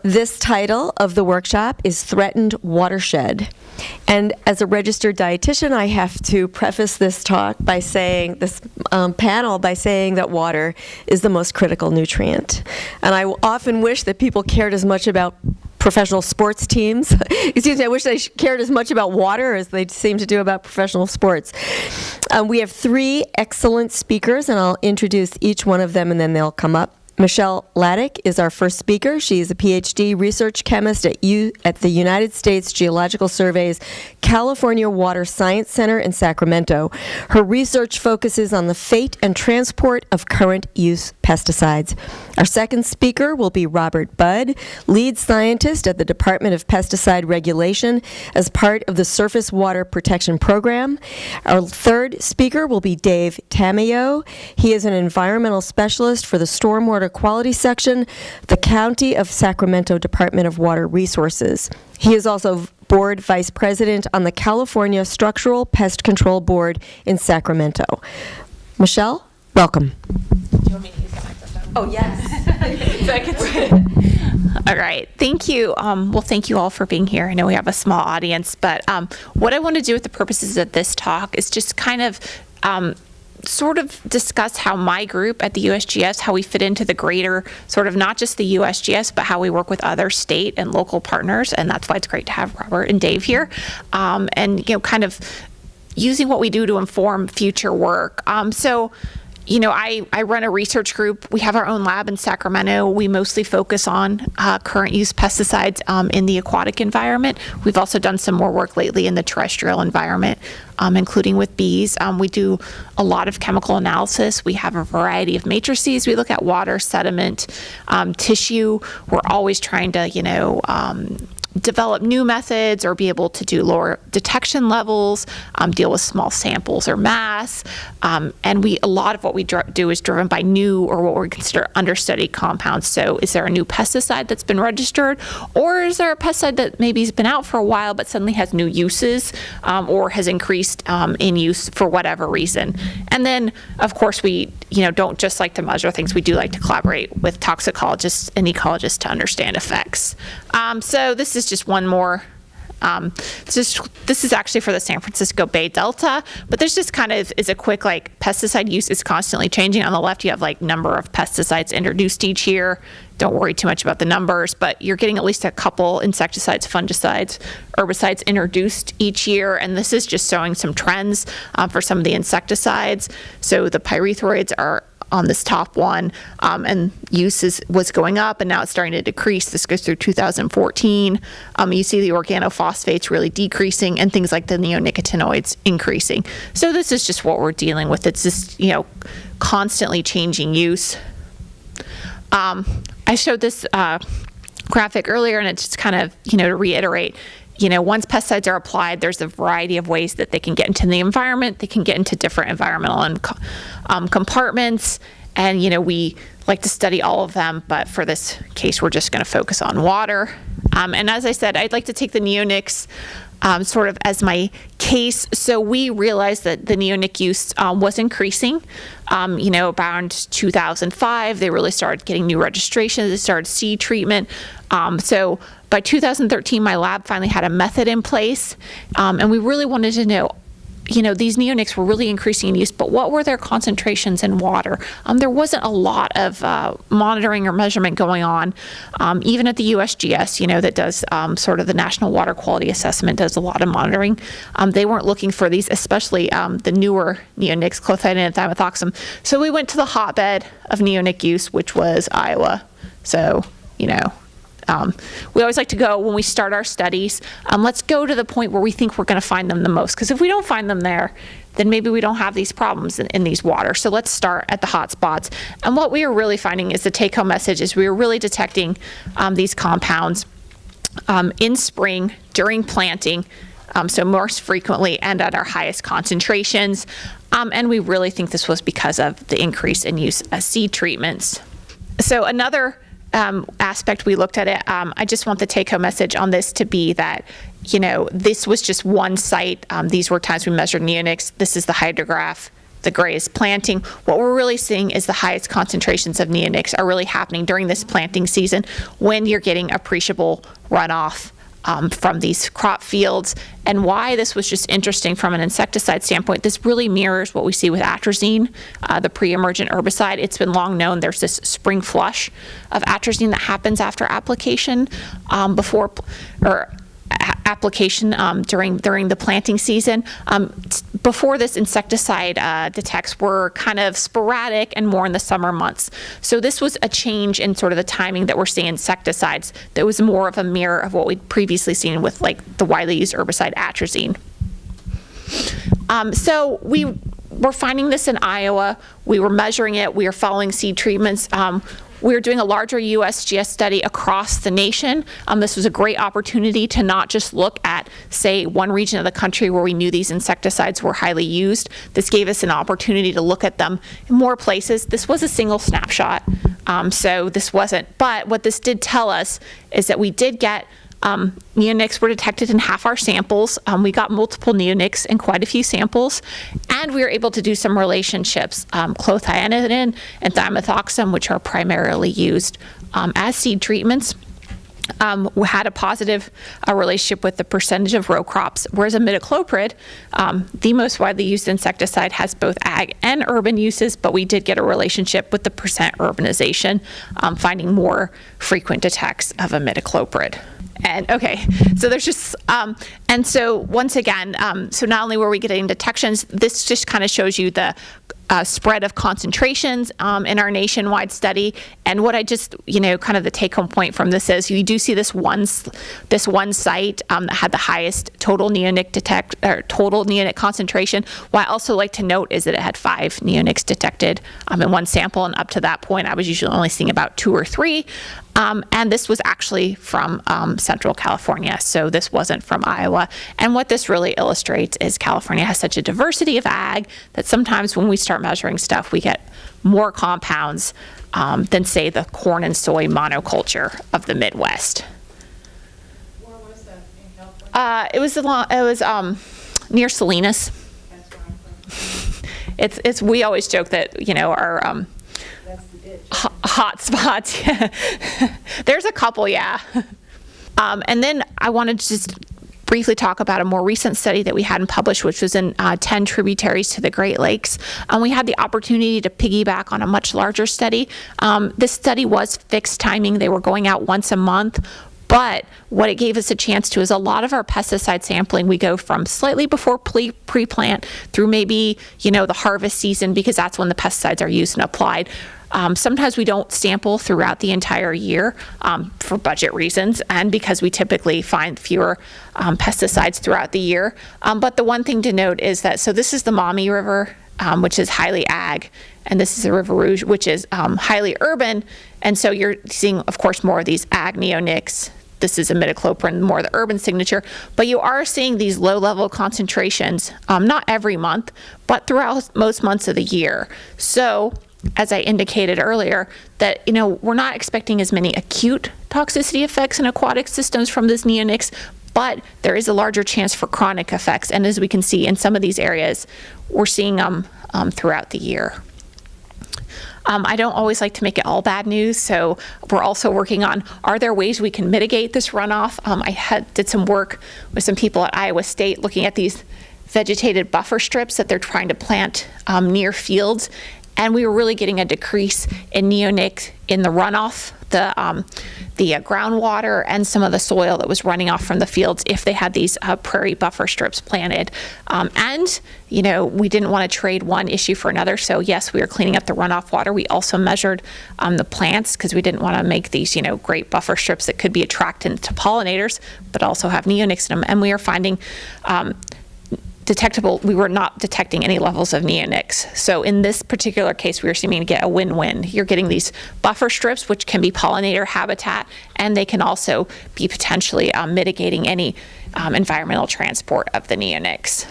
This title of the workshop is Threatened Watershed. And as a registered dietitian, I have to preface this talk by saying, this panel by saying that water is the most critical nutrient. And I often wish that people cared as much about professional sports teams. Excuse me, I wish they cared as much about water as they seem to do about professional sports. We have 3 excellent speakers, and I'll introduce each one of them and then they'll come up. Michelle Hladik is our first speaker. She is a PhD research chemist at the United States Geological Survey's California Water Science Center in Sacramento. Her research focuses on the fate and transport of current use pesticides. Our second speaker will be Robert Budd, lead scientist at the Department of Pesticide Regulation as part of the Surface Water Protection Program. Our third speaker will be Dave Tamayo. He is an environmental specialist for the Stormwater Quality Section, the County of Sacramento Department of Water Resources. He is also board vice president on the California Structural Pest Control Board in Sacramento. Michelle, welcome. Do you want me to use the microphone? Oh, yes. So I can all right. Thank you. Well, thank you all for being here. I know we have a small audience, but what I want to do with the purposes of this talk is just kind of sort of discuss how my group at the USGS, how we fit into the greater sort of not just the USGS, but how we work with other state and local partners. And that's why it's great to have Robert and Dave here. And, kind of using what we do to inform future work. I run a research group. We have our own lab in Sacramento. We mostly focus on current use pesticides in the aquatic environment. We've also done some more work lately in the terrestrial environment, including with bees. We do a lot of chemical analysis. We have a variety of matrices. We look at water, sediment, tissue. We're always trying to, develop new methods or be able to do lower detection levels, deal with small samples or mass. And a lot of what we do is driven by new or what we consider understudied compounds. So is there a new pesticide that's been registered, or is there a pesticide that maybe has been out for a while but suddenly has new uses or has increased in use for whatever reason? And then, of course, we don't just like to measure things. We do like to collaborate with toxicologists and ecologists to understand effects. So this is just one more. This is actually for the San Francisco Bay Delta, but there's just kind of is a quick pesticide use is constantly changing. On the left, you have number of pesticides introduced each year. Don't worry too much about the numbers, but you're getting at least a couple insecticides, fungicides, herbicides introduced each year, and this is just showing some trends for some of the insecticides. So the pyrethroids are on this top one, and use was going up, and now it's starting to decrease. This goes through 2014. You see the organophosphates really decreasing, and things like the neonicotinoids increasing. So this is just what we're dealing with. It's just constantly changing use. I showed this graphic earlier, and it's just kind of to reiterate. Once pesticides are applied, there's a variety of ways that they can get into the environment. They can get into different environmental compartments, and we like to study all of them, but for this case, we're just going to focus on water. And as I said, I'd like to take the neonics sort of as my case. So we realized that the neonic use was increasing. Around 2005, they really started getting new registrations. They started seed treatment. So by 2013, my lab finally had a method in place, and we really wanted to know, these neonics were really increasing in use, but what were their concentrations in water? There wasn't a lot of monitoring or measurement going on. Even at the USGS, that does sort of the National Water Quality Assessment, does a lot of monitoring. They weren't looking for these, especially the newer neonics, clothianum and thimethoxam. So we went to the hotbed of neonic use, which was Iowa. So, we always like to go when we start our studies, let's go to the point where we think we're going to find them the most. Because if we don't find them there, then maybe we don't have these problems in these waters. So let's start at the hot spots. And what we are really finding is the take-home message is we are really detecting these compounds in spring during planting, so most frequently and at our highest concentrations. And we really think this was because of the increase in use of seed treatments. So another aspect we looked at it, I just want the take-home message on this to be that, this was just one site. These were times we measured neonics. This is the hydrograph. the gray is planting. What we're really seeing is the highest concentrations of neonics are really happening during this planting season when you're getting appreciable runoff from these crop fields. And why this was just interesting from an insecticide standpoint, this really mirrors what we see with atrazine, the pre-emergent herbicide. It's been long known there's this spring flush of atrazine that happens after application during the planting season. Before this, insecticide detects were kind of sporadic and more in the summer months. So this was a change in sort of the timing that we're seeing insecticides that was more of a mirror of what we'd previously seen with like the widely used herbicide atrazine. So we were finding this in Iowa. We were measuring it. We were following seed treatments. We were doing a larger USGS study across the nation. This was a great opportunity to not just look at, say, one region of the country where we knew these insecticides were highly used. This gave us an opportunity to look at them in more places. This was a single snapshot, so this wasn't. But what this did tell us is that we did get neonics were detected in half our samples. We got multiple neonics in quite a few samples, and we were able to do some relationships. Clothianidin and thimethoxam, which are primarily used as seed treatments, we had a positive relationship with the percentage of row crops, whereas imidacloprid, the most widely used insecticide, has both ag and urban uses, but we did get a relationship with the percent urbanization, finding more frequent detects of imidacloprid. And okay, so there's just, and so once again, so not only were we getting detections, this just kind of shows you the spread of concentrations in our nationwide study. And what I just, kind of the take-home point from this is you do see this one site that had the highest total neonic concentration. What I also like to note is that it had 5 neonics detected in one sample, and up to that point, I was usually only seeing about 2 or 3. And this was actually from Central California, so this wasn't from Iowa. And what this really illustrates is California has such a diversity of ag that sometimes when we start measuring stuff, we get more compounds than, say, the corn and soy monoculture of the Midwest. Where was that in California? It was near Salinas. That's where I'm from. It's we always joke that our That's the ditch. hot spots. Yeah. There's a couple, yeah. And then I wanted to just briefly talk about a more recent study that we hadn't published, which was in 10 tributaries to the Great Lakes. We had the opportunity to piggyback on a much larger study. This study was fixed timing. They were going out once a month. But what it gave us a chance to is a lot of our pesticide sampling, we go from slightly before pre-plant through maybe, the harvest season, because that's when the pesticides are used and applied. Sometimes we don't sample throughout the entire year for budget reasons and because we typically find fewer pesticides throughout the year. But the one thing to note is that, so this is the Maumee River, which is highly ag, and this is the River Rouge, which is highly urban. And so you're seeing, of course, more of these ag neonics. This is imidacloprid, more the urban signature, but you are seeing these low-level concentrations, not every month, but throughout most months of the year. So, as I indicated earlier, that we're not expecting as many acute toxicity effects in aquatic systems from these neonics, but there is a larger chance for chronic effects. And as we can see in some of these areas, we're seeing them throughout the year. I don't always like to make it all bad news, so we're also working on, are there ways we can mitigate this runoff? I did some work with some people at Iowa State looking at these vegetated buffer strips that they're trying to plant near fields, and we were really getting a decrease in neonics in the runoff, the groundwater, and some of the soil that was running off from the fields if they had these prairie buffer strips planted. And we didn't want to trade one issue for another. So yes, we were cleaning up the runoff water. We also measured the plants because we didn't want to make these, great buffer strips that could be attractant to pollinators, but also have neonics in them. And we are finding we were not detecting any levels of neonics. So in this particular case, we were seeming to get a win-win. You're getting these buffer strips, which can be pollinator habitat, and they can also be potentially mitigating any environmental transport of the neonics.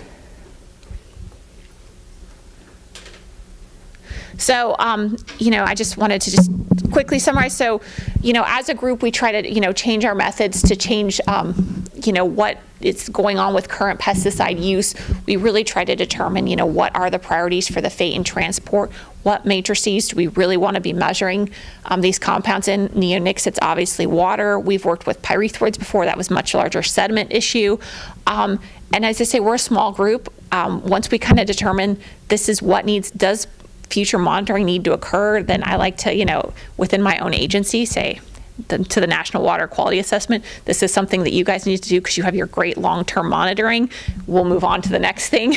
So, I just wanted to just quickly summarize. So, as a group, we try to, change our methods to change, what it's going on with current pesticide use, we really try to determine, what are the priorities for the fate and transport? What matrices do we really want to be measuring these compounds in? Neonics, it's obviously water. We've worked with pyrethroids before. That was a much larger sediment issue. And as I say, we're a small group. Once we kind of determine this is what does future monitoring need to occur, then I like to, within my own agency, say, to the National Water Quality Assessment, this is something that you guys need to do because you have your great long-term monitoring. We'll move on to the next thing.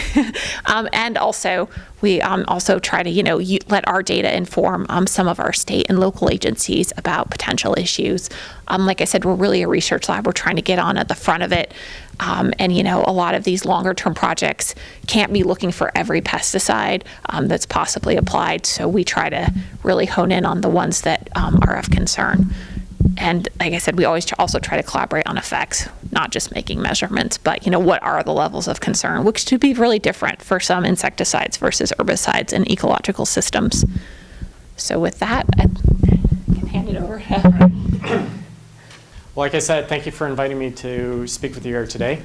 And also, we also try to, let our data inform some of our state and local agencies about potential issues. Like I said, we're really a research lab. We're trying to get on at the front of it. And, a lot of these longer-term projects can't be looking for every pesticide that's possibly applied. So we try to really hone in on the ones that are of concern. And like I said, we always also try to collaborate on effects, not just making measurements, but, what are the levels of concern, which could be really different for some insecticides versus herbicides and ecological systems. So with that, I can hand it over. Well, like I said, thank you for inviting me to speak with you here today.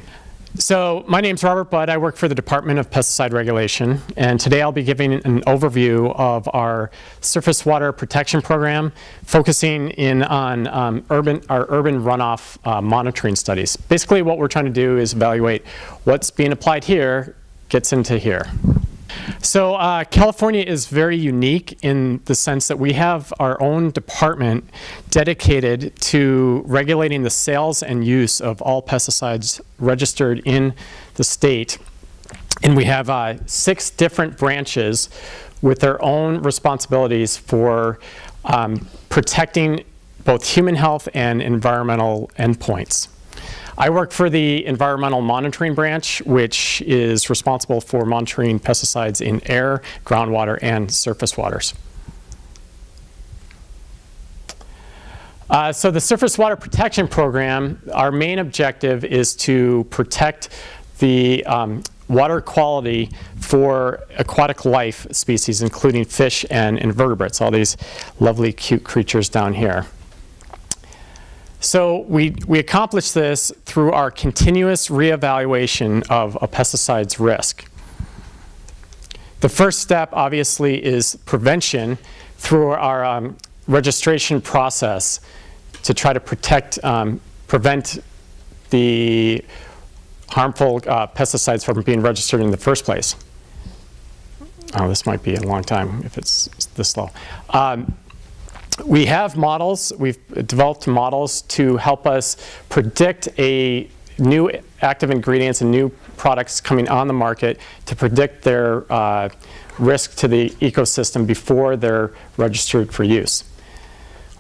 So my name's Robert Budd. I work for the Department of Pesticide Regulation, and today I'll be giving an overview of our surface water protection program, focusing in on our urban runoff monitoring studies. Basically, what we're trying to do is evaluate what's being applied here gets into here. So California is very unique in the sense that we have our own department dedicated to regulating the sales and use of all pesticides registered in the state. And we have 6 different branches with their own responsibilities for protecting both human health and environmental endpoints. I work for the Environmental Monitoring Branch, which is responsible for monitoring pesticides in air, groundwater, and surface waters. So the Surface Water Protection Program, our main objective is to protect the water quality for aquatic life species, including fish and invertebrates, all these lovely, cute creatures down here. So we accomplish this through our continuous reevaluation of a pesticide's risk. The first step, obviously, is prevention through our registration process to try to prevent the harmful pesticides from being registered in the first place. Oh, this might be a long time if it's this slow. We have models. We've developed models to help us predict a new active ingredients and new products coming on the market to predict their risk to the ecosystem before they're registered for use.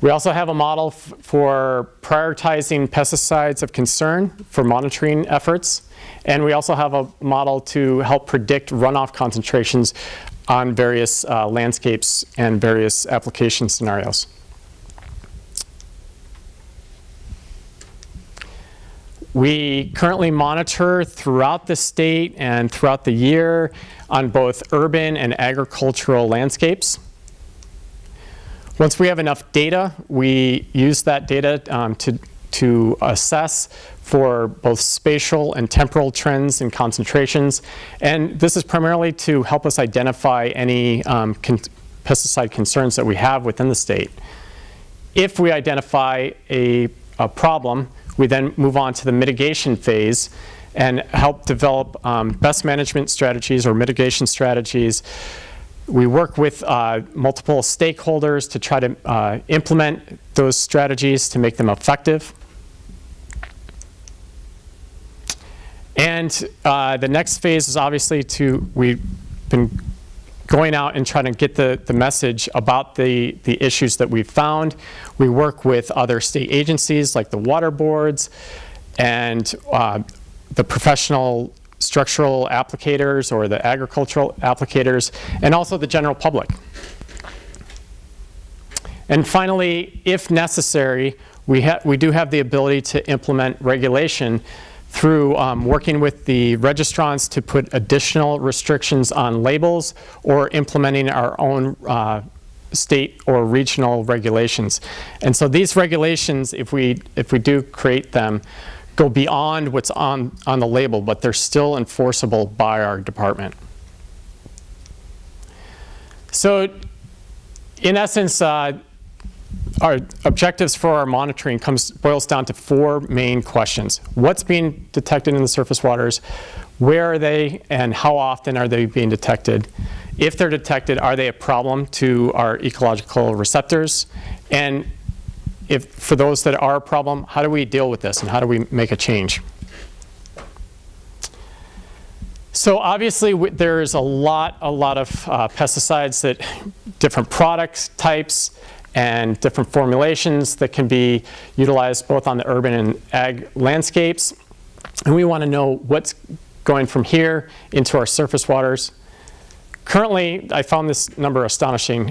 We also have a model for prioritizing pesticides of concern for monitoring efforts. And we also have a model to help predict runoff concentrations on various landscapes and various application scenarios. We currently monitor throughout the state and throughout the year on both urban and agricultural landscapes. Once we have enough data, we use that data to assess for both spatial and temporal trends and concentrations. And this is primarily to help us identify any pesticide concerns that we have within the state. If we identify a problem, we then move on to the mitigation phase and help develop best management strategies or mitigation strategies. We work with multiple stakeholders to try to implement those strategies to make them effective. And the next phase is obviously we've been going out and trying to get the message about the issues that we've found. We work with other state agencies like the water boards and the professional structural applicators or the agricultural applicators, and also the general public. And finally, if necessary, we do have the ability to implement regulation through working with the registrants to put additional restrictions on labels or implementing our own state or regional regulations. And so these regulations, if we do create them, go beyond what's on the label, but they're still enforceable by our department. So in essence, our objectives for our monitoring boils down to 4 main questions. What's being detected in the surface waters? Where are they, and how often are they being detected? If they're detected, are they a problem to our ecological receptors? And if for those that are a problem, how do we deal with this, and how do we make a change? So obviously, there's a lot of pesticides, that different product types and different formulations that can be utilized both on the urban and ag landscapes. And we want to know what's going from here into our surface waters. Currently, I found this number astonishing.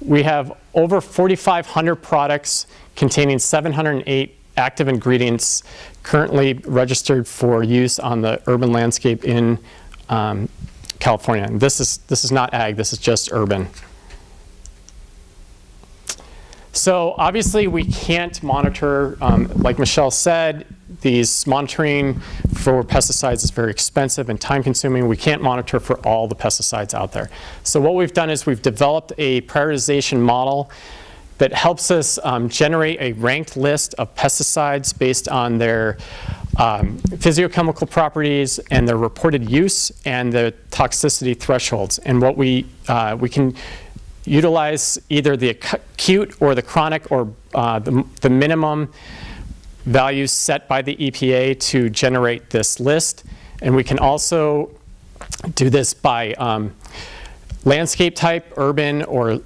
We have over 4,500 products containing 708 active ingredients currently registered for use on the urban landscape in California. And this is not ag, this is just urban. So obviously we can't monitor, like Michelle said, these monitoring for pesticides is very expensive and time consuming. We can't monitor for all the pesticides out there. So what we've done is we've developed a prioritization model that helps us generate a ranked list of pesticides based on their physiochemical properties and their reported use and the toxicity thresholds. And what we can utilize either the acute or the chronic or the minimum values set by the EPA to generate this list. And we can also do this by landscape type, urban or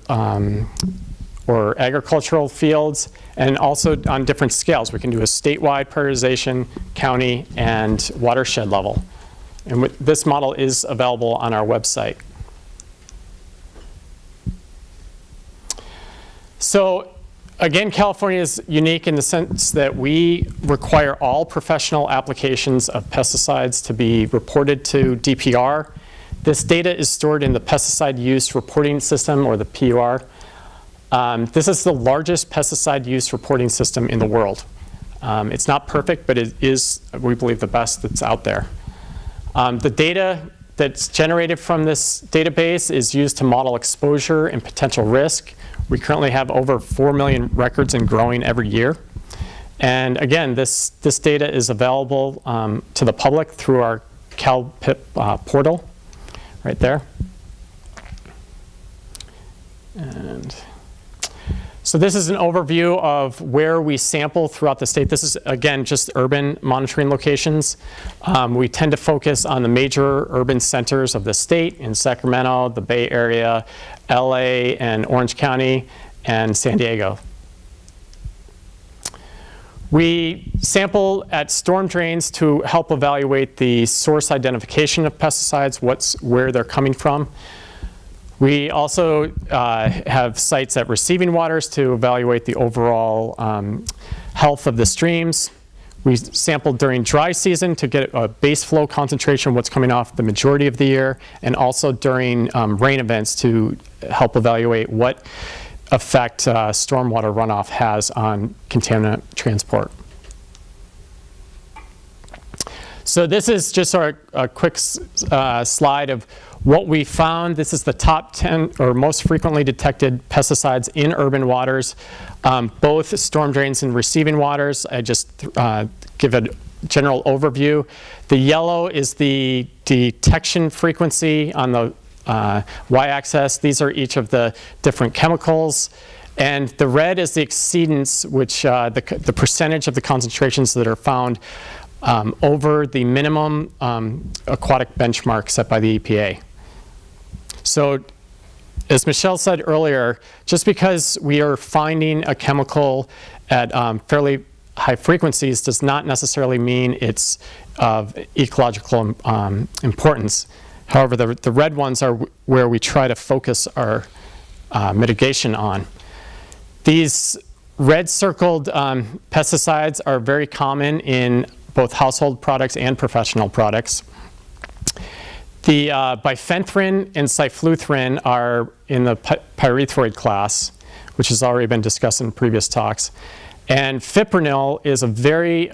agricultural fields, and also on different scales. We can do a statewide prioritization, county, and watershed level. And this model is available on our website. So again, California is unique in the sense that we require all professional applications of pesticides to be reported to DPR. This data is stored in the Pesticide Use Reporting System, or the PUR. This is the largest pesticide use reporting system in the world. It's not perfect, but it is, we believe, the best that's out there. The data that's generated from this database is used to model exposure and potential risk. We currently have over 4 million records and growing every year. And again, this data is available to the public through our CalPIP portal right there. And so this is an overview of where we sample throughout the state. This is, again, just urban monitoring locations. We tend to focus on the major urban centers of the state in Sacramento, the Bay Area, LA, and Orange County, and San Diego. We sample at storm drains to help evaluate the source identification of pesticides, where they're coming from. We also have sites at receiving waters to evaluate the overall health of the streams. We sample during dry season to get a base flow concentration, what's coming off the majority of the year, and also during rain events to help evaluate what effect stormwater runoff has on contaminant transport. So this is just a quick slide of what we found. This is the top 10 or most frequently detected pesticides in urban waters, both storm drains and receiving waters. I just give a general overview. The yellow is the detection frequency on the y-axis. These are each of the different chemicals. And the red is the exceedance, which the percentage of the concentrations that are found over the minimum aquatic benchmark set by the EPA. So as Michelle said earlier, just because we are finding a chemical at fairly high frequencies does not necessarily mean it's of ecological importance. However, the red ones are where we try to focus our mitigation on. These red circled pesticides are very common in both household products and professional products. The bifenthrin and cyfluthrin are in the pyrethroid class, which has already been discussed in previous talks. And fipronil is a very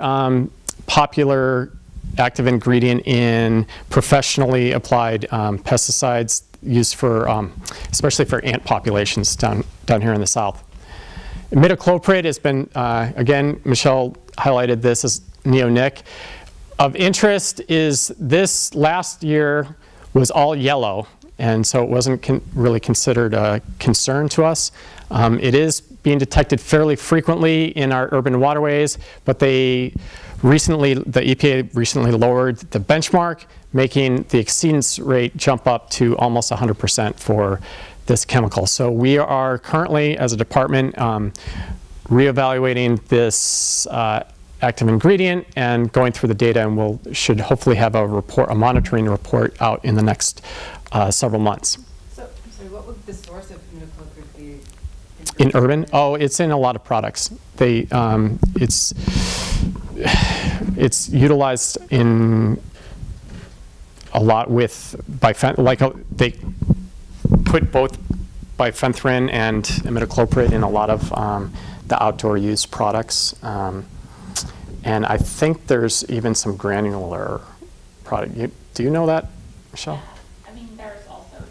popular active ingredient in professionally applied pesticides used for, especially for ant populations down here in the south. Imidacloprid has been, again, Michelle highlighted this as neonic. Of interest is this last year was all yellow, and so it wasn't really considered a concern to us. It is being detected fairly frequently in our urban waterways, but the EPA recently lowered the benchmark, making the exceedance rate jump up to almost 100% for this chemical. So we are currently, as a department, reevaluating this active ingredient and going through the data, and should hopefully have a monitoring report out in the next several months. So, I'm sorry, what would the source of imidacloprid be? In urban? Oh, it's in a lot of products. It's utilized in a lot with they put both bifenthrin and imidacloprid in a lot of the outdoor use products. And I think there's even some granular product. Do you know that, Michelle? I mean, there's also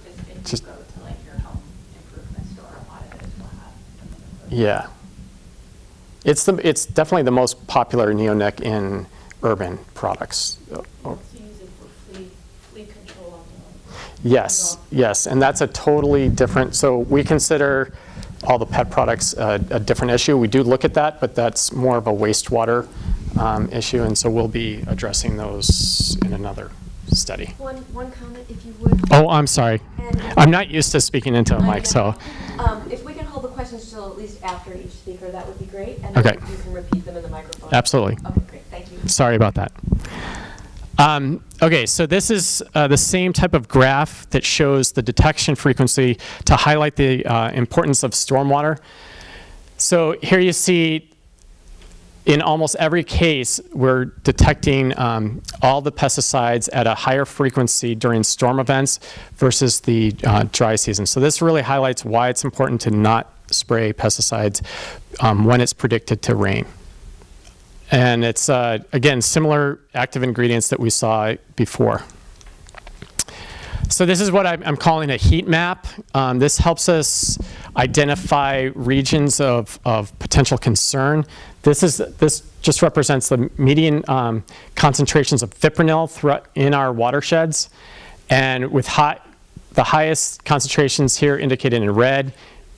just if you go to like your home improvement store, a lot of it will have. Yeah. It's definitely the most popular neonic in urban products. It's used for flea control on Yes, and that's a totally different, so we consider all the pet products a different issue. We do look at that, but that's more of a wastewater issue, and so we'll be addressing those in another study. One comment, if you would. Oh, I'm sorry. And- I'm not used to speaking into a mic, so. If we can hold the questions till at least after each speaker, that would be great. And Okay. then you can repeat them in the microphone. Absolutely. Okay, great, thank you. Sorry about that. Okay, so this is the same type of graph that shows the detection frequency to highlight the importance of stormwater. So here you see in almost every case, we're detecting all the pesticides at a higher frequency during storm events versus the dry season. So this really highlights why it's important to not spray pesticides when it's predicted to rain. And it's, again, similar active ingredients that we saw before. So this is what I'm calling a heat map. This helps us identify regions of potential concern. This just represents the median concentrations of fipronil in our watersheds. And with the highest concentrations here indicated in red,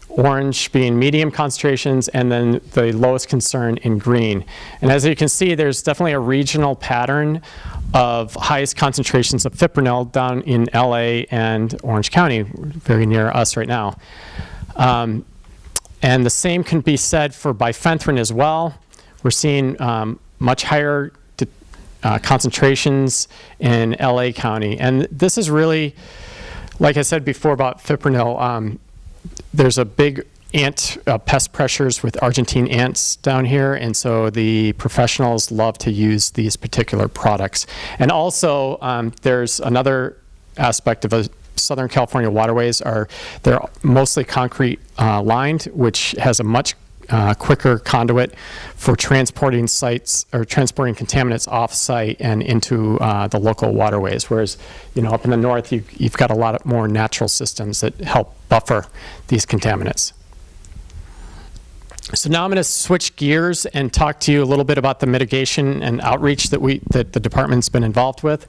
orange being medium concentrations, and then the lowest concern in green. And as you can see, there's definitely a regional pattern of highest concentrations of fipronil down in LA and Orange County, very near us right now. And the same can be said for bifenthrin as well. We're seeing much higher concentrations in LA County. And this is really, like I said before about fipronil, there's a big ant pest pressures with Argentine ants down here, and so the professionals love to use these particular products. And also, there's another aspect of Southern California waterways they're mostly concrete lined, which has a much quicker conduit for transporting contaminants off site and into the local waterways. Whereas, up in the north, you've got a lot more natural systems that help buffer these contaminants. So now I'm going to switch gears and talk to you a little bit about the mitigation and outreach that the department's been involved with.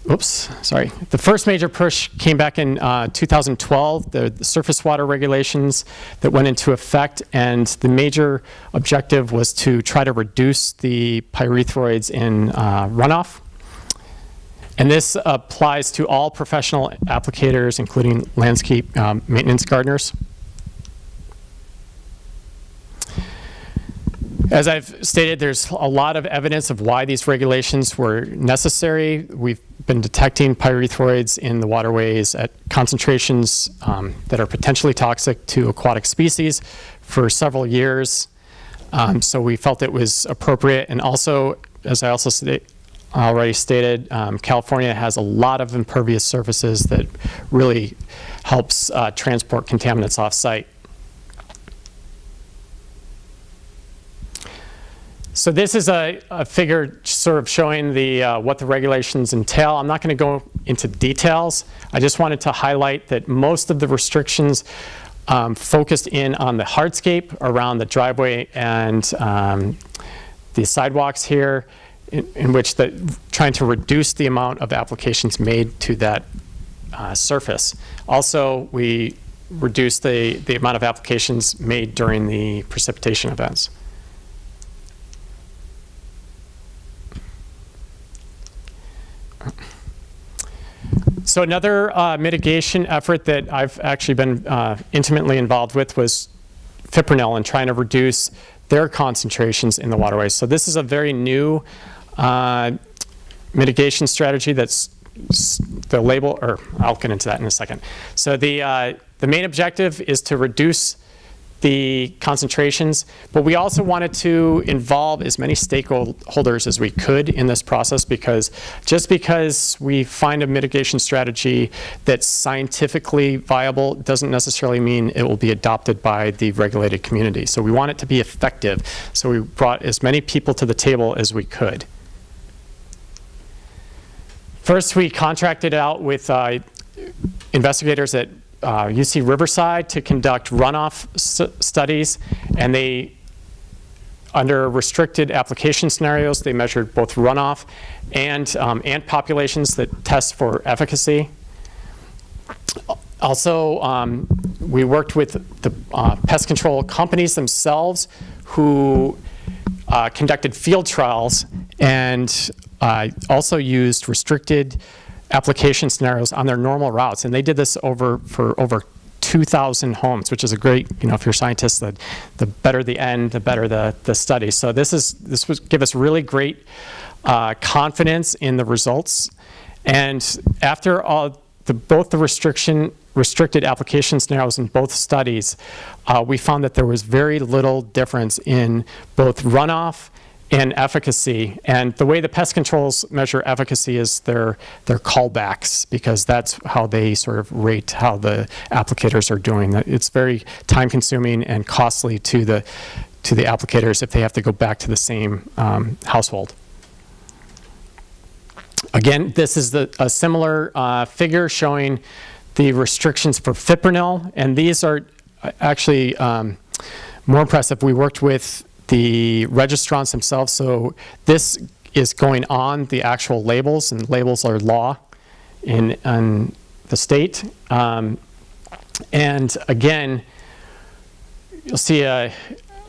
Oops, sorry. The first major push came back in 2012, the surface water regulations that went into effect, and the major objective was to try to reduce the pyrethroids in runoff. And this applies to all professional applicators, including landscape maintenance gardeners. As I've stated, there's a lot of evidence of why these regulations were necessary. We've been detecting pyrethroids in the waterways at concentrations that are potentially toxic to aquatic species for several years. So we felt it was appropriate. And also, as I already stated, California has a lot of impervious surfaces that really helps transport contaminants off-site. So this is a figure sort of showing what the regulations entail. I'm not going to go into details. I just wanted to highlight that most of the restrictions focused in on the hardscape around the driveway and the sidewalks here, in which trying to reduce the amount of applications made to that surface. Also, we reduced the amount of applications made during the precipitation events. So another mitigation effort that I've actually been intimately involved with was fipronil and trying to reduce their concentrations in the waterways. So this is a very new mitigation strategy that's the label, or I'll get into that in a second. So the main objective is to reduce the concentrations, but we also wanted to involve as many stakeholders as we could in this process, because just because we find a mitigation strategy that's scientifically viable doesn't necessarily mean it will be adopted by the regulated community. So we want it to be effective. So we brought as many people to the table as we could. First, we contracted out with investigators at UC Riverside to conduct runoff studies, and under restricted application scenarios, they measured both runoff and ant populations that test for efficacy. Also, we worked with the pest control companies themselves, who conducted field trials and also used restricted application scenarios on their normal routes, and they did this for over 2,000 homes, which is a great, if you're scientists, the better the end, the better the study. So this would give us really great confidence in the results. And after both the restricted application scenarios in both studies, we found that there was very little difference in both runoff and efficacy. And the way the pest controls measure efficacy is their callbacks, because that's how they sort of rate how the applicators are doing. It's very time consuming and costly to the applicators if they have to go back to the same household. Again, this is a similar figure showing the restrictions for fipronil, and these are actually more impressive. We worked with the registrants themselves, so this is going on the actual labels, and labels are law in the state. And again, you'll see a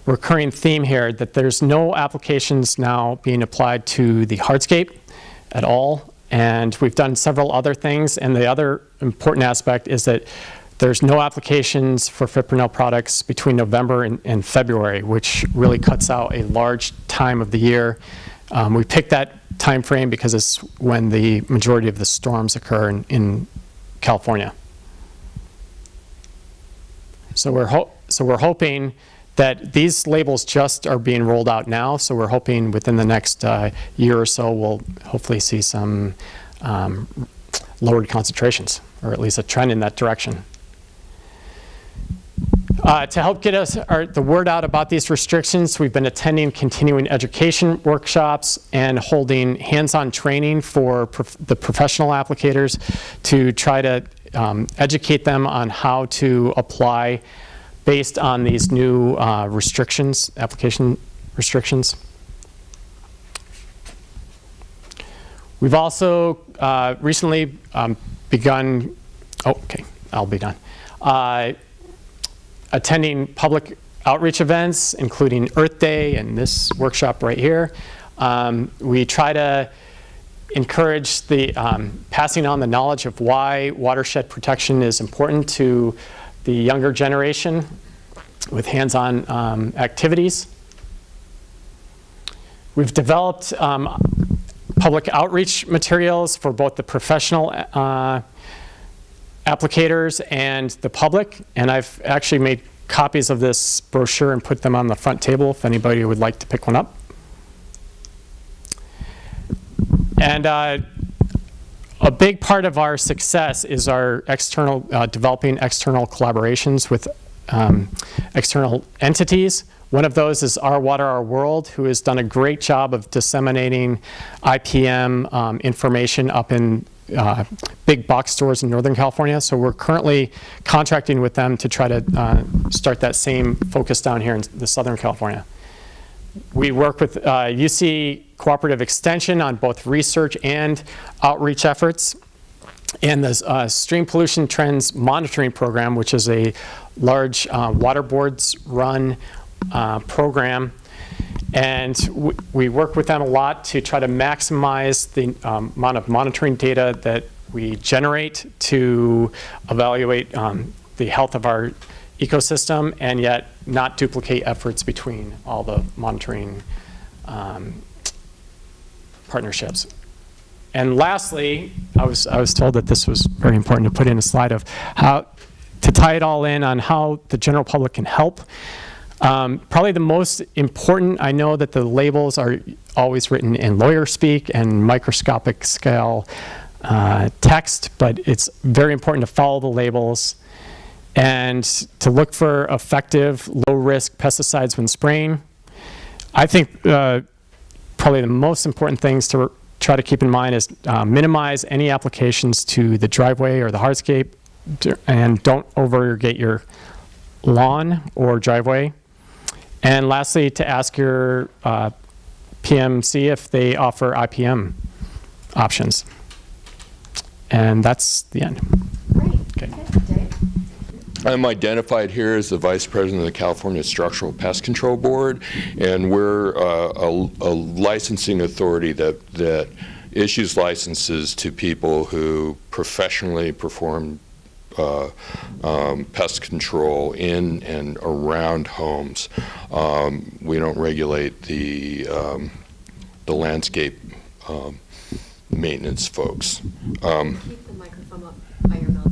recurring theme here that there's no applications now being applied to the hardscape at all, and we've done several other things, and the other important aspect is that there's no applications for fipronil products between November and February, which really cuts out a large time of the year. We picked that time frame because it's when the majority of the storms occur in California. So we're hoping that these labels just are being rolled out now. So we're hoping within the next year or so, we'll hopefully see some lowered concentrations, or at least a trend in that direction. To help get the word out about these restrictions, we've been attending continuing education workshops and holding hands-on training for the professional applicators to try to educate them on how to apply based on these new application restrictions. We've also recently begun, I'll be done. Attending public outreach events, including Earth Day and this workshop right here. We try to encourage the passing on the knowledge of why watershed protection is important to the younger generation with hands-on activities. We've developed public outreach materials for both the professional applicators and the public, and I've actually made copies of this brochure and put them on the front table if anybody would like to pick one up. And a big part of our success is our developing external collaborations with external entities. One of those is Our Water, Our World, who has done a great job of disseminating IPM information up in big box stores in Northern California. So we're currently contracting with them to try to start that same focus down here in the Southern California. We work with UC Cooperative Extension on both research and outreach efforts. And the Stream Pollution Trends Monitoring Program, which is a large water boards run program. And we work with them a lot to try to maximize the amount of monitoring data that we generate to evaluate the health of our ecosystem, and yet not duplicate efforts between all the monitoring partnerships. And lastly, I was told that this was very important to put in a slide of how to tie it all in on how the general public can help. Probably the most important, I know that the labels are always written in lawyer speak and microscopic scale text, but it's very important to follow the labels and to look for effective, low-risk pesticides when spraying. I think probably the most important things to try to keep in mind is minimize any applications to the driveway or the hardscape, and don't over-irrigate your lawn or driveway. And lastly, to ask your PMC if they offer IPM options. And that's the end. Great. Okay. Dave? I'm identified here as the Vice President of the California Structural Pest Control Board, and we're a licensing authority that issues licenses to people who professionally perform pest control in and around homes. We don't regulate the landscape maintenance folks. Keep the microphone up by your mouth.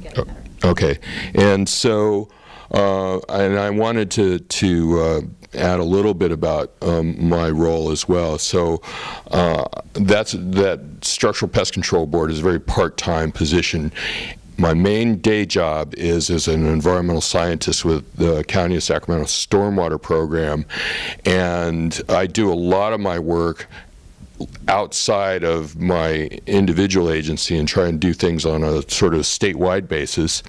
Get it better. Okay, and so, and I wanted to add a little bit about my role as well. So that Structural Pest Control Board is a very part-time position. My main day job is as an environmental scientist with the County of Sacramento Stormwater Program, and I do a lot of my work outside of my individual agency and try and do things on a sort of statewide basis.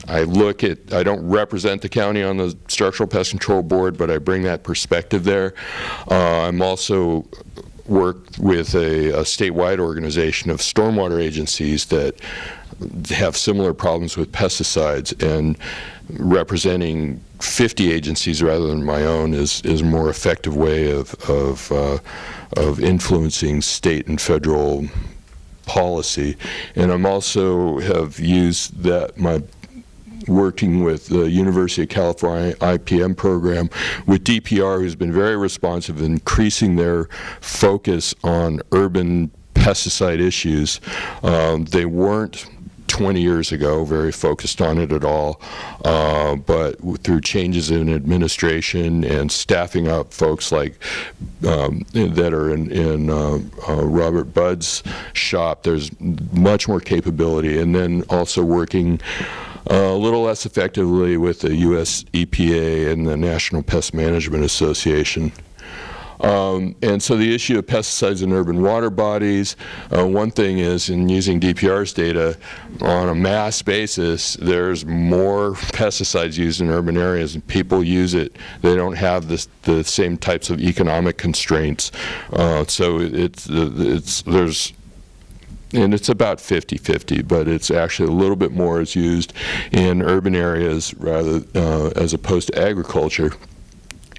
I don't represent the county on the Structural Pest Control Board, but I bring that perspective there. I'm also worked with a statewide organization of stormwater agencies that have similar problems with pesticides, and representing 50 agencies rather than my own is a more effective way of influencing state and federal policy. And I'm also have used that my working with the University of California IPM program with DPR, who's been very responsive in increasing their focus on urban pesticide issues. They weren't 20 years ago very focused on it at all, but through changes in administration and staffing up folks like that are in Robert Budd's shop, there's much more capability. And then also working a little less effectively with the U.S. EPA and the National Pest Management Association. And so the issue of pesticides in urban water bodies, one thing is in using DPR's data on a mass basis, there's more pesticides used in urban areas, and people use it. They don't have the same types of economic constraints. So and it's about 50-50, but it's actually a little bit more is used in urban areas rather as opposed to agriculture.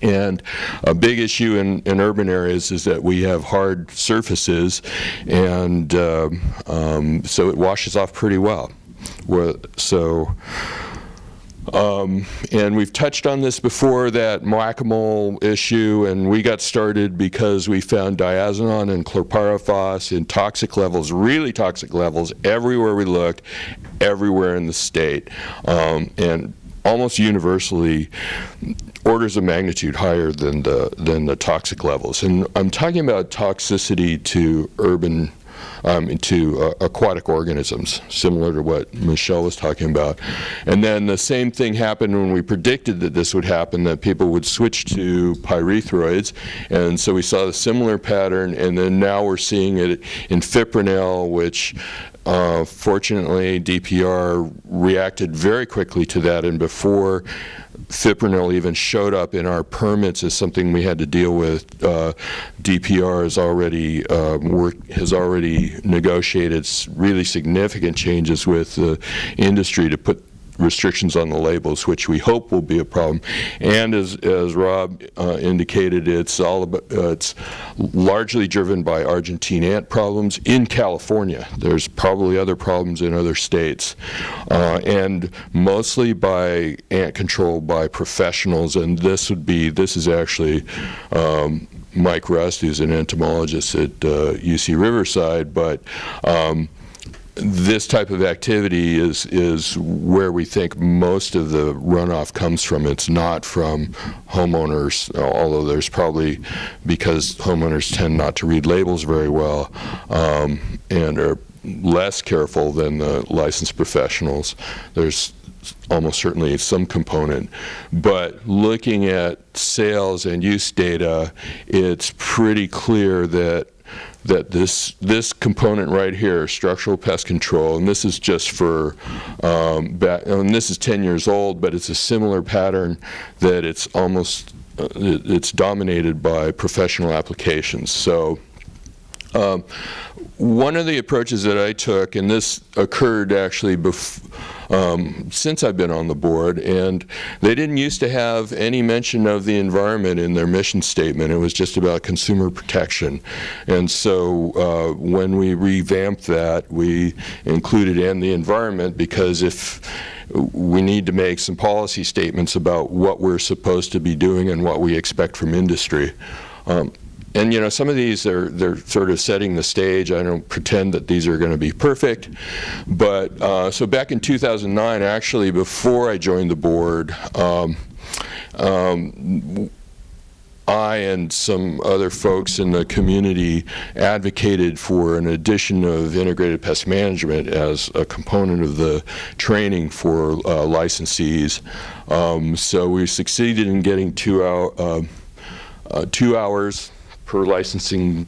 And a big issue in urban areas is that we have hard surfaces, and so it washes off pretty well. And we've touched on this before, that whack-a-mole issue, and we got started because we found diazinon and chlorpyrifos in toxic levels, really toxic levels, everywhere we looked, everywhere in the state, and almost universally orders of magnitude higher than the toxic levels. And I'm talking about toxicity to urban into aquatic organisms, similar to what Michelle was talking about. And then the same thing happened when we predicted that this would happen, that people would switch to pyrethroids, and so we saw a similar pattern, and then now we're seeing it in fipronil, which fortunately DPR reacted very quickly to that, and before fipronil even showed up in our permits as something we had to deal with, DPR has already negotiated really significant changes with the industry to put restrictions on the labels, which we hope will be a problem. And as Rob indicated, it's largely driven by Argentine ant problems in California. There's probably other problems in other states, and mostly by ant control by professionals. And this is actually Mike Rust, who's an entomologist at UC Riverside, but this type of activity is where we think most of the runoff comes from. It's not from homeowners, although there's probably, because homeowners tend not to read labels very well and are less careful than the licensed professionals. There's almost certainly some component. But looking at sales and use data, it's pretty clear that this component right here, structural pest control, and this is just for, and this is 10 years old, but it's a similar pattern that it's almost, it's dominated by professional applications. So one of the approaches that I took, and this occurred actually since I've been on the board, and they didn't used to have any mention of the environment in their mission statement. It was just about consumer protection. And so when we revamped that, we included "and the environment," because if we need to make some policy statements about what we're supposed to be doing and what we expect from industry. And you know, some of these they're sort of setting the stage. I don't pretend that these are going to be perfect, but so back in 2009, actually before I joined the board, I and some other folks in the community advocated for an addition of integrated pest management as a component of the training for licensees. So we succeeded in getting 2 hours per licensing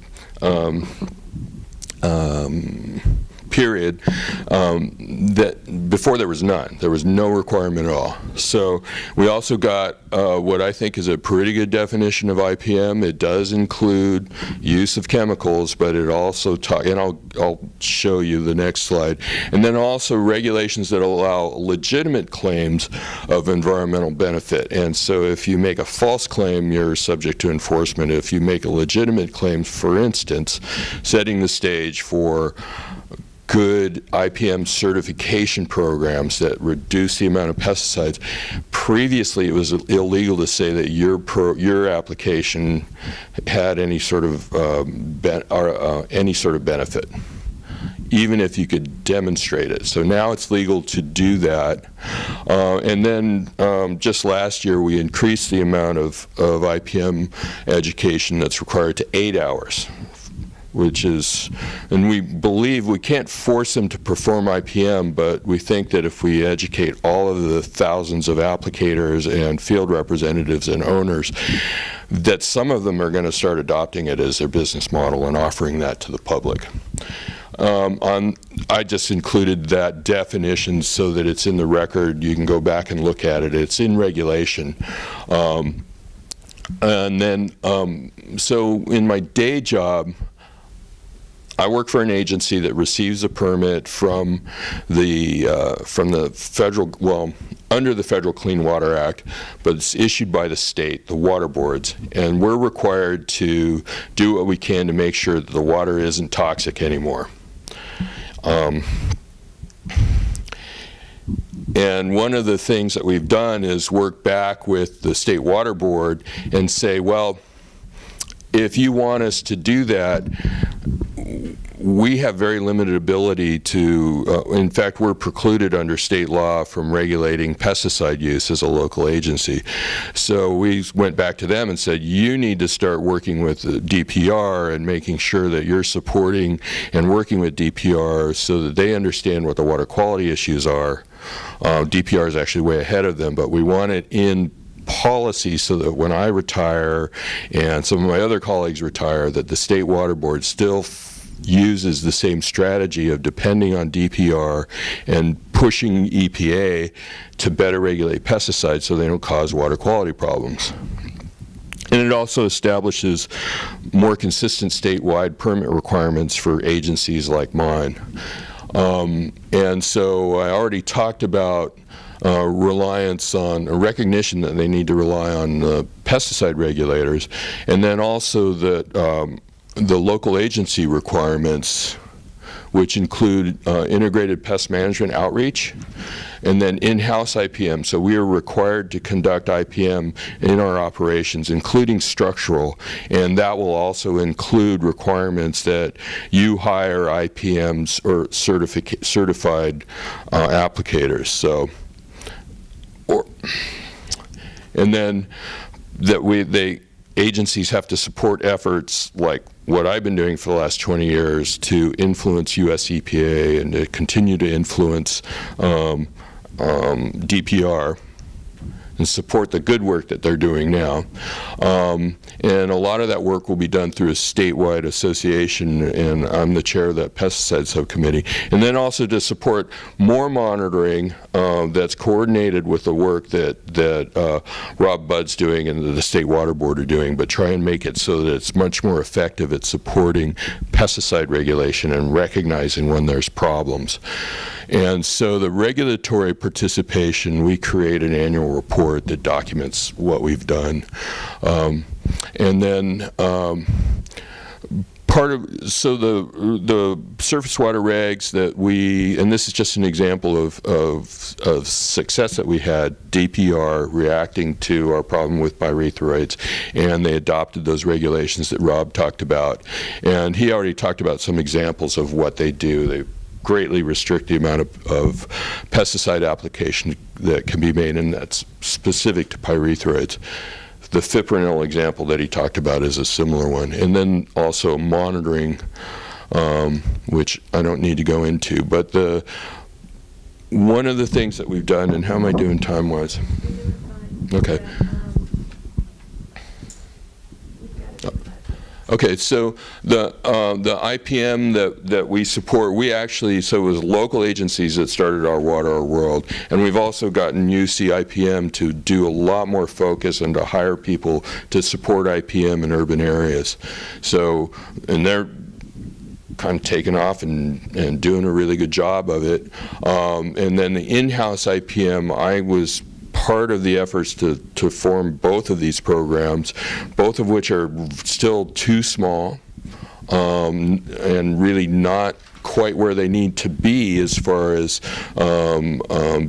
period, that before there was none. There was no requirement at all. So we also got what I think is a pretty good definition of IPM. It does include use of chemicals, but it also and I'll show you the next slide. And then also regulations that allow legitimate claims of environmental benefit. And so if you make a false claim, you're subject to enforcement. If you make a legitimate claim, for instance, setting the stage for good IPM certification programs that reduce the amount of pesticides. Previously, it was illegal to say that your application had any sort of benefit, even if you could demonstrate it. So now it's legal to do that. And then just last year, we increased the amount of IPM education that's required to 8 hours. Which is, and we believe we can't force them to perform IPM, but we think that if we educate all of the thousands of applicators and field representatives and owners, that some of them are going to start adopting it as their business model and offering that to the public. I just included that definition so that it's in the record. You can go back and look at it. It's in regulation. And then, so in my day job, I work for an agency that receives a permit from the federal, well, under the Federal Clean Water Act, but it's issued by the state, the water boards, and we're required to do what we can to make sure that the water isn't toxic anymore. And one of the things that we've done is work back with the state water board and say, well, if you want us to do that, we have very limited ability to, in fact, we're precluded under state law from regulating pesticide use as a local agency. So we went back to them and said, you need to start working with the DPR and making sure that you're supporting and working with DPR so that they understand what the water quality issues are. DPR is actually way ahead of them, but we want it in policy so that when I retire and some of my other colleagues retire, that the State Water Board still uses the same strategy of depending on DPR and pushing EPA to better regulate pesticides so they don't cause water quality problems. And it also establishes more consistent statewide permit requirements for agencies like mine. And so I already talked about reliance on a recognition that they need to rely on pesticide regulators, and then also that the local agency requirements, which include integrated pest management outreach, and then in-house IPM. So we are required to conduct IPM in our operations, including structural, and that will also include requirements that you hire IPMs or certified applicators. So, and then that agencies have to support efforts like what I've been doing for the last 20 years to influence US EPA and to continue to influence DPR and support the good work that they're doing now. And a lot of that work will be done through a statewide association, and I'm the chair of that pesticide subcommittee. And then also to support more monitoring that's coordinated with the work that Rob Budd's doing and the State Water Board are doing, but try and make it so that it's much more effective at supporting pesticide regulation and recognizing when there's problems. And so the regulatory participation, we create an annual report that documents what we've done. And then so the surface water regs that and this is just an example of success that we had, DPR reacting to our problem with pyrethroids, and they adopted those regulations that Rob talked about. And he already talked about some examples of what they do. They greatly restrict the amount of pesticide application that can be made, and that's specific to pyrethroids. The fipronil example that he talked about is a similar one. And then also monitoring, which I don't need to go into. But one of the things that we've done, and how am I doing time-wise? Okay. Okay, so the IPM that we support, so it was local agencies that started Our Water, Our World, and we've also gotten UC IPM to do a lot more focus and to hire people to support IPM in urban areas. So, and they're kind of taken off and doing a really good job of it. And then the in-house IPM, I was part of the efforts to form both of these programs, both of which are still too small and really not quite where they need to be as far as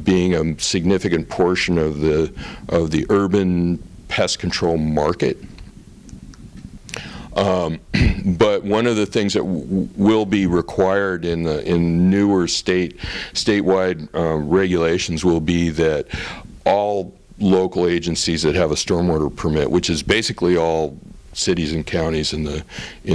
being a significant portion of the urban pest control market. But one of the things that will be required in newer statewide regulations will be that all local agencies that have a stormwater permit, which is basically all cities and counties in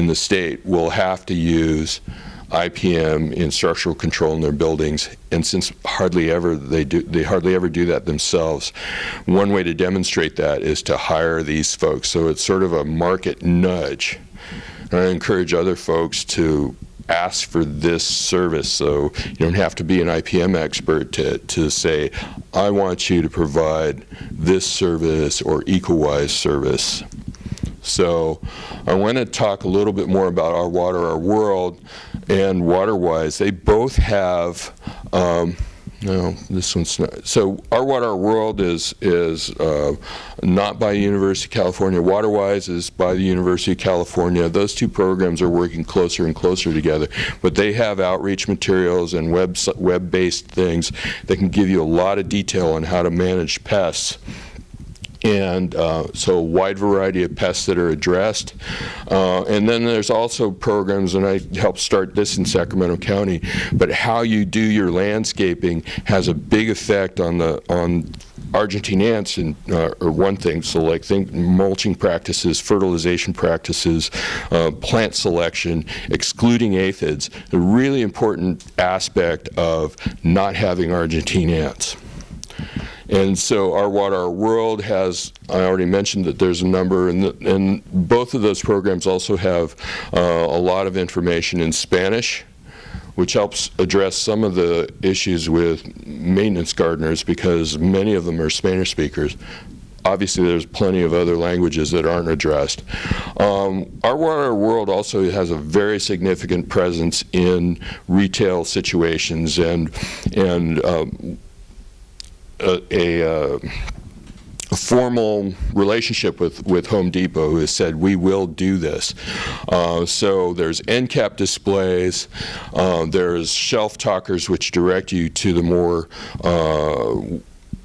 the state, will have to use IPM in structural control in their buildings. And since they hardly ever do that themselves, one way to demonstrate that is to hire these folks. So it's sort of a market nudge. And I encourage other folks to ask for this service, so you don't have to be an IPM expert to say, I want you to provide this service or EcoWise service. So I want to talk a little bit more about Our Water, Our World and WaterWise. They both have, no, this one's not. So Our Water, Our World is not by University of California. WaterWise is by the University of California. Those two programs are working closer and closer together, but they have outreach materials and web-based things that can give you a lot of detail on how to manage pests. And so a wide variety of pests that are addressed. And then there's also programs, and I helped start this in Sacramento County, but how you do your landscaping has a big effect on Argentine ants, and or one thing. So like think mulching practices, fertilization practices, plant selection, excluding aphids, a really important aspect of not having Argentine ants. And so Our Water, Our World has, I already mentioned that there's a number, and both of those programs also have a lot of information in Spanish, which helps address some of the issues with maintenance gardeners because many of them are Spanish speakers. Obviously, there's plenty of other languages that aren't addressed. Our Water, Our World also has a very significant presence in retail situations and a formal relationship with Home Depot who has said, we will do this. So there's end cap displays, there's shelf talkers which direct you to the more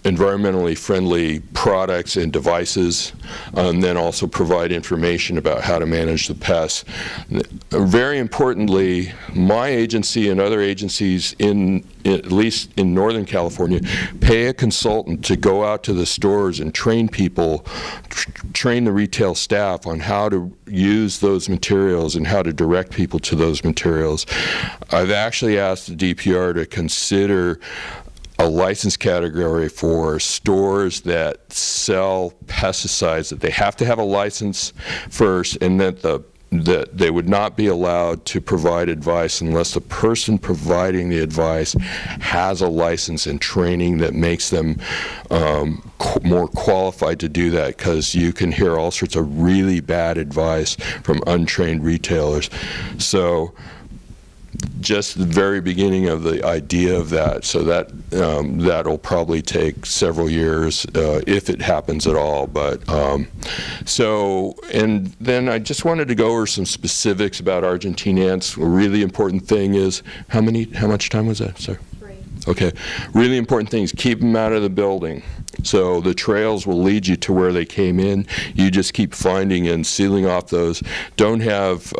environmentally friendly products and devices, and then also provide information about how to manage the pests. Very importantly, my agency and other agencies at least in Northern California, pay a consultant to go out to the stores and train people, train the retail staff on how to use those materials and how to direct people to those materials. I've actually asked the DPR to consider a license category for stores that sell pesticides, that they have to have a license first, and that they would not be allowed to provide advice unless the person providing the advice has a license and training that makes them more qualified to do that, because you can hear all sorts of really bad advice from untrained retailers. So just the very beginning of the idea of that, so that that'll probably take several years if it happens at all. But so, and then I just wanted to go over some specifics about Argentine ants. A really important thing is how much time was that, sir? 3. Okay, really important thing is keep them out of the building. So the trails will lead you to where they came in. You just keep finding and sealing off those. Don't have,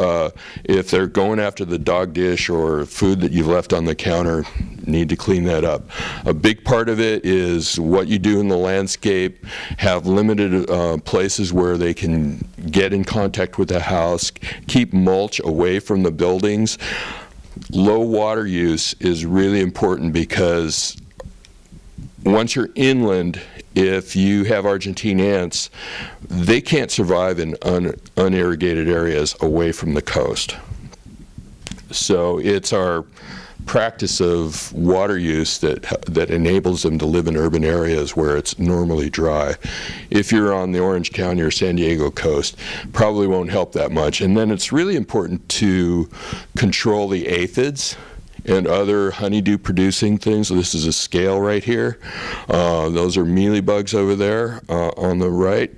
if they're going after the dog dish or food that you've left on the counter, need to clean that up. A big part of it is what you do in the landscape. Have limited places where they can get in contact with the house. Keep mulch away from the buildings. Low water use is really important because once you're inland, if you have Argentine ants, they can't survive in unirrigated areas away from the coast. So it's our practice of water use that enables them to live in urban areas where it's normally dry. If you're on the Orange County or San Diego coast, probably won't help that much. And then it's really important to control the aphids and other honeydew producing things. So this is a scale right here. Those are mealybugs over there on the right.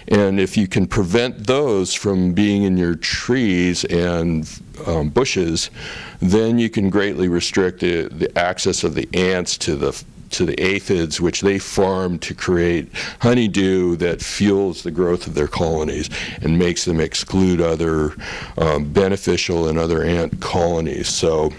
And if you can prevent those from being in your trees and bushes, then you can greatly restrict the access of the ants to the aphids, which they farm to create honeydew that fuels the growth of their colonies and makes them exclude other beneficial and other ant colonies. So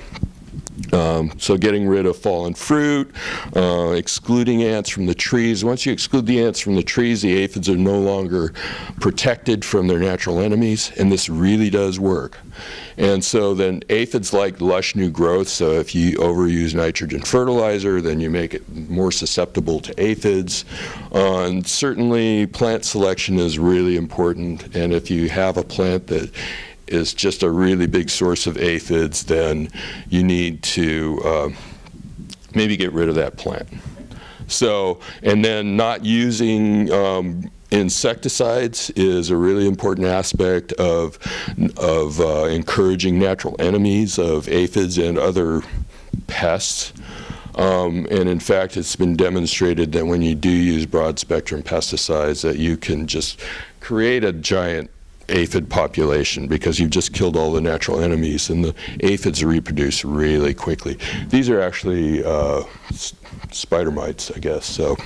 getting rid of fallen fruit, excluding ants from the trees. Once you exclude the ants from the trees, the aphids are no longer protected from their natural enemies, and this really does work. And so then aphids like lush new growth, so if you overuse nitrogen fertilizer, then you make it more susceptible to aphids. And certainly plant selection is really important, and if you have a plant that is just a really big source of aphids, then you need to maybe get rid of that plant. So, and then not using insecticides is a really important aspect of encouraging natural enemies of aphids and other pests. And in fact, it's been demonstrated that when you do use broad spectrum pesticides, that you can just create a giant aphid population because you've just killed all the natural enemies, and the aphids reproduce really quickly. These are actually spider mites, I guess. So,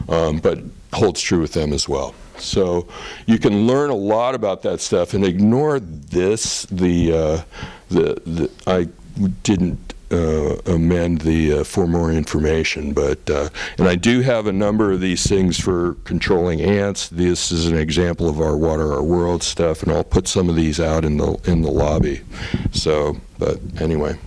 but holds true with them as well. So you can learn a lot about that stuff and ignore this. I didn't amend the for more information, but and I do have a number of these things for controlling ants. This is an example of our Water Our World stuff, and I'll put some of these out in the lobby. So, but anyway.